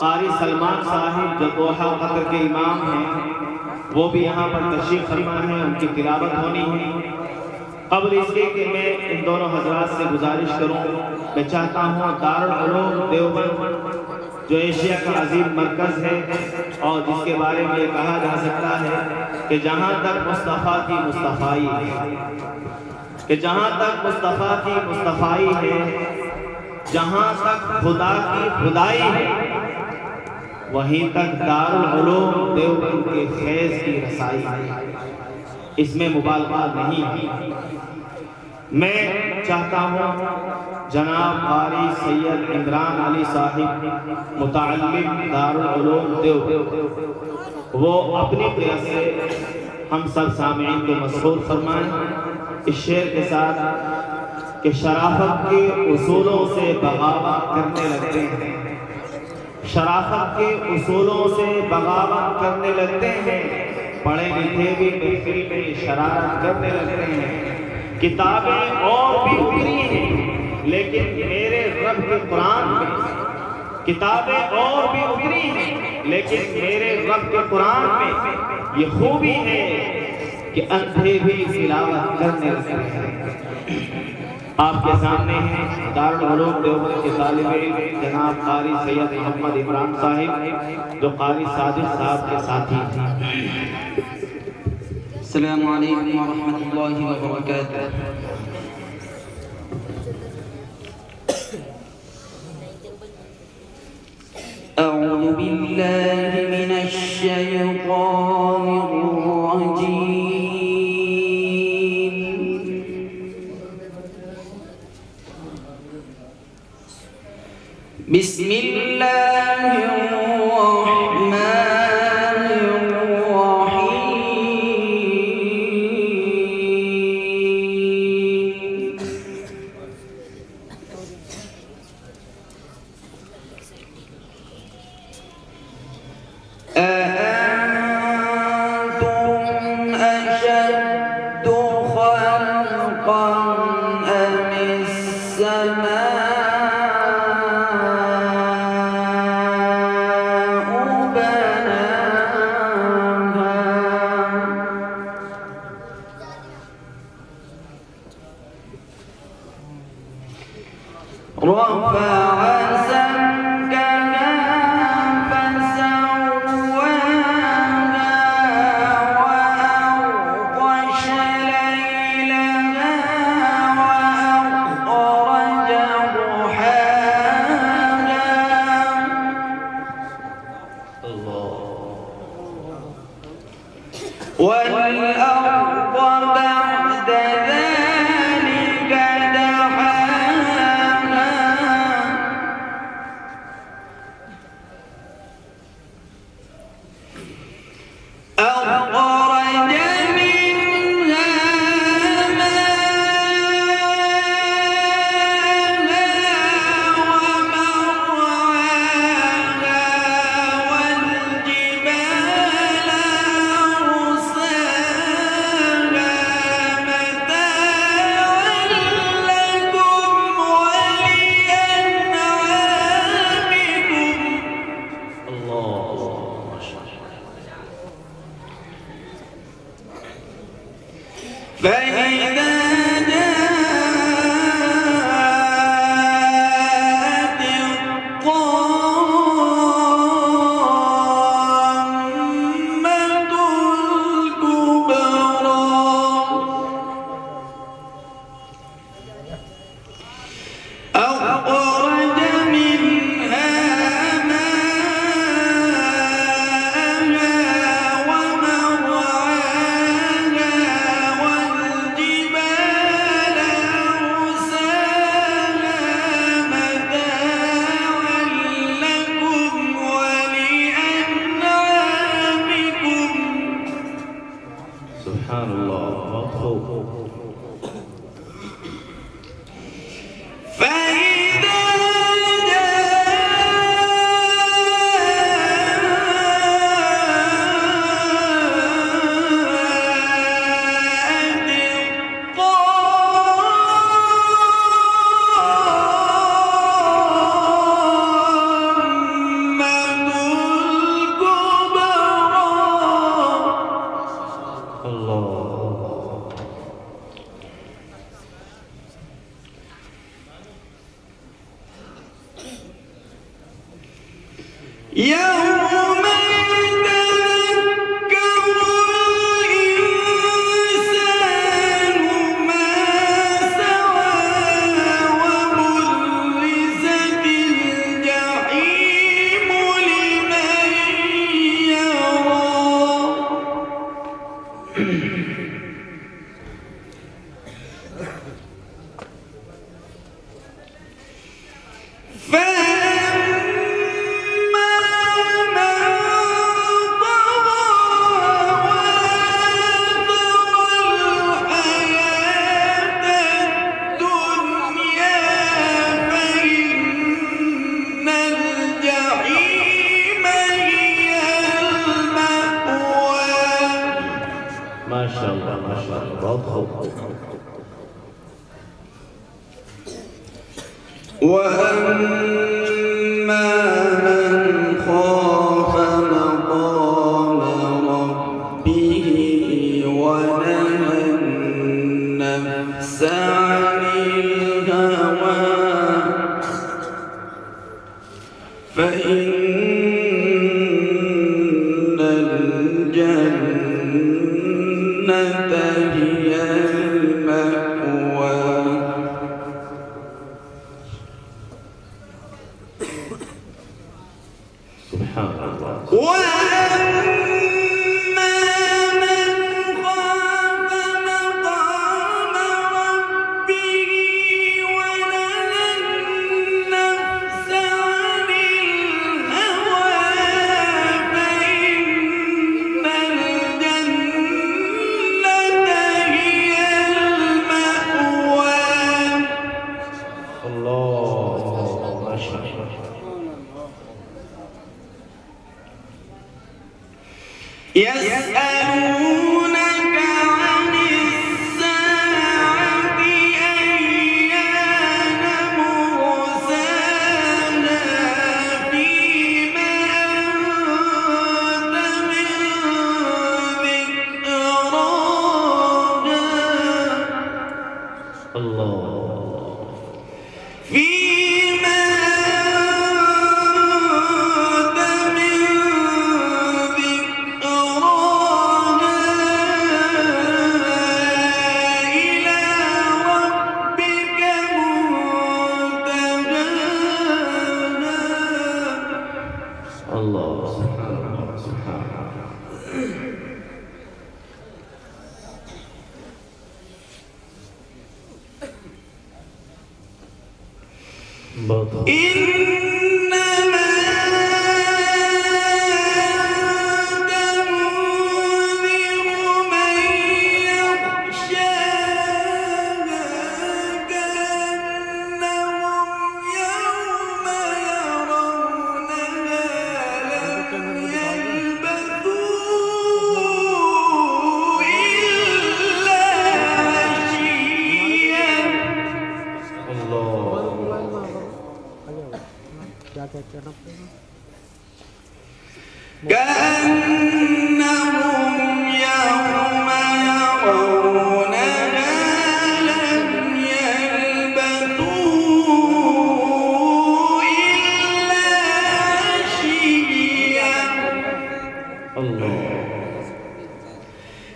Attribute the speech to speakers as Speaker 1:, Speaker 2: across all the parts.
Speaker 1: कारी सलमान साहिब जो Doha Qatar के इमाम हैं वो भी यहाँ पर तशरीफ फरमा है, उनकी तिलावत होनी है। क़ब्ल इसके कि मैं इन दोनों हजरात से गुजारिश करूँ, मैं चाहता हूँ दारुल उलूम देवबंद जो एशिया का अजीम मरकज़ है और जिसके बारे में ये कहा जा सकता है कि जहाँ तक मुस्तफ़ा की मुस्तफ़ाई है, कि जहाँ तक मुस्तफ़ा की मुस्तफ़ाई है, जहाँ तक खुदा की खुदाई है, वहीं तक दारुल उलूम देवबंद के फैज़ की रसाई है। इसमें मुबालगा नहीं है। मैं चाहता हूँ जनाब कारी सैयद इमरान अली साहिब मुतअल्लिम दारुल उलूम देवबंद वो अपनी तरफ से हम सब सामीन को मसरूर फरमाएं इस शेर के साथ कि शराफत के उसूलों से बगावत करने लगते हैं, शराफत के उसूलों से बगावत करने लगते हैं, पढ़े लिखे भी महफिल में शरारत करने लगते हैं। किताबें और भी उतरी हैं लेकिन मेरे रब के कुरान में, किताबें और भी उतरी हैं लेकिन मेरे रब के कुरान में ये खूबी है कि अंधे भी तिलावत करने लगते हैं। आपके सामने हैं दारुल उलूम देवबंद के तालिबे इल्म जनाब कारी सैयद मोहम्मद इमरान साहिब जो कारी सादिक साहब के साथी हैं।
Speaker 2: अस्सलामु अलैकुम व रहमतुल्लाहि व बरकातुहू। अऊज़ु बिल्लाहि मिनश शैतानिर रजीम। बिस्मिल्लाहिर
Speaker 3: يوم يتذكر الإنسان ما سعى وبرزت الجحيم لمن يرى
Speaker 1: माशाअल्लाह माशाअल्लाह बहुत खूब
Speaker 3: وأما من خاف مقام ربه ونهى النفس عن الهوى فإن الجنة هي المأوى
Speaker 1: سبحان الله
Speaker 3: وأما من خاف مقام ربه ونهى النفس عن الهوى فإن الجنة هي المأوى
Speaker 1: الله ما شاء الله
Speaker 3: يسألونك عن الساعة أيان مرساها فيما أنت من ذكراها
Speaker 1: الله
Speaker 3: فيما أنت من ذكراها إلى ربك منتهاها
Speaker 1: الله سبحان الله سبحان الله बहुत खूब
Speaker 3: إنما أنت منذر من يخشاها كأنهم يوم يرونها لم يلبثوا إلا عشيا
Speaker 1: الله
Speaker 3: كأنهم يوم يرونها لم يلبثوا إلا عشيا
Speaker 1: الله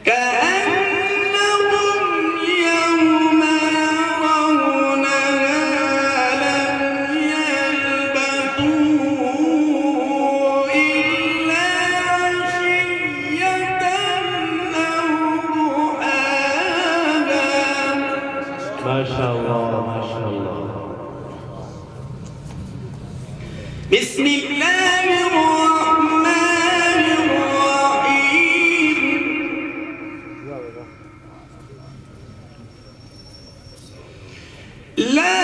Speaker 3: كأنهم يوم يرونها لم يلبثوا إلا عشية أو ضحاها
Speaker 1: ما شاء الله ما شاء الله
Speaker 3: بسم الله الرحمن الرحيم لا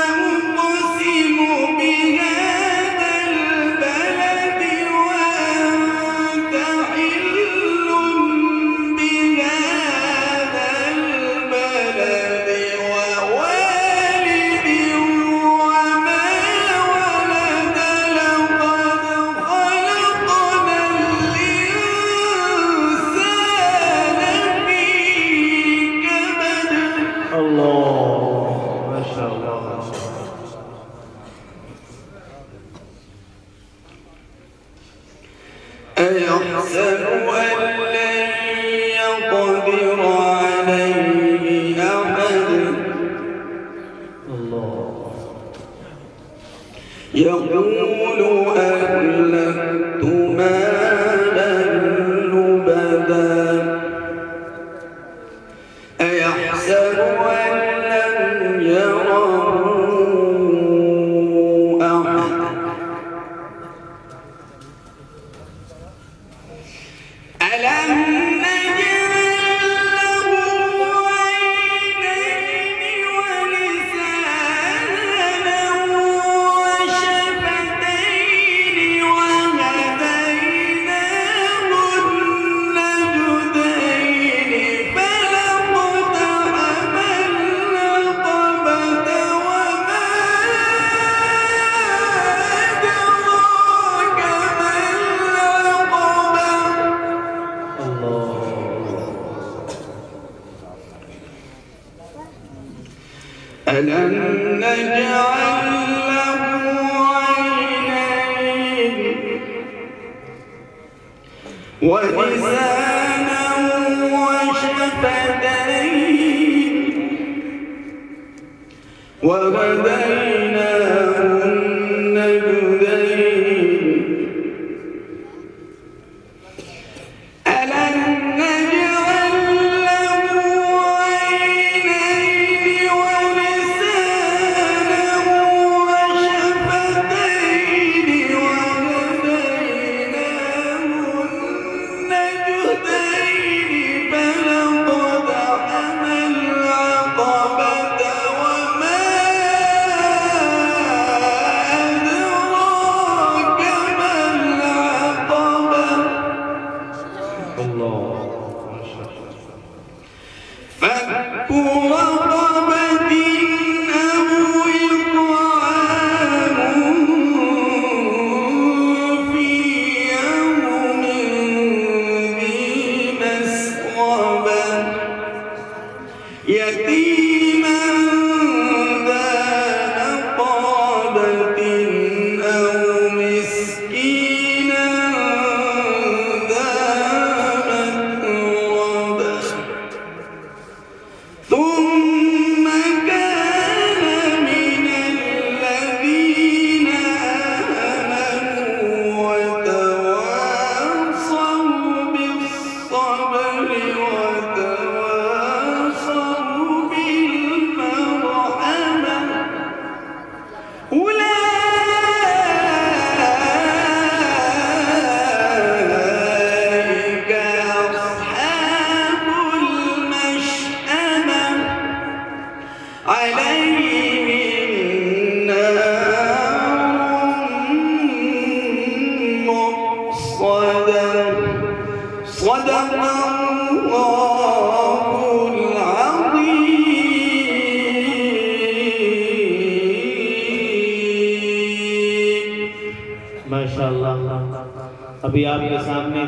Speaker 3: أقسم بهذا البلد وأنت حل بهذا البلد ووالد وما ولد لقد خلقنا الإنسان في كبد
Speaker 1: الله ما شاء الله ما شاء الله
Speaker 3: يقول أهلكت مالا لبدا أيحسب أن لم يره أحد ألم نجعل له عينين ولسانا وشفتين وهديناه النجدين فلاقتحم العقبة وما أدراك ما العقبة ألم نجعل له عينين ولسانا وشفتين وهديناه النجدين ألم نجعل له عينين ولسانا وشفتين وهديناه النجدين فلاقتحم العقبة وما أدراك ما العقبة فك رقبة أو إطعام في يوم ذي مسغبة يتيما ذا مقربة أو مسكينا ذا متربة ثم كان من الذين آمنوا وتواصوا بالصبر وتواصوا بالمرحمة أولئك أصحاب المشأمة عليهم نار مؤصدة صدق الله العظيم
Speaker 1: माशाअल्लाह। अभी आपके सामने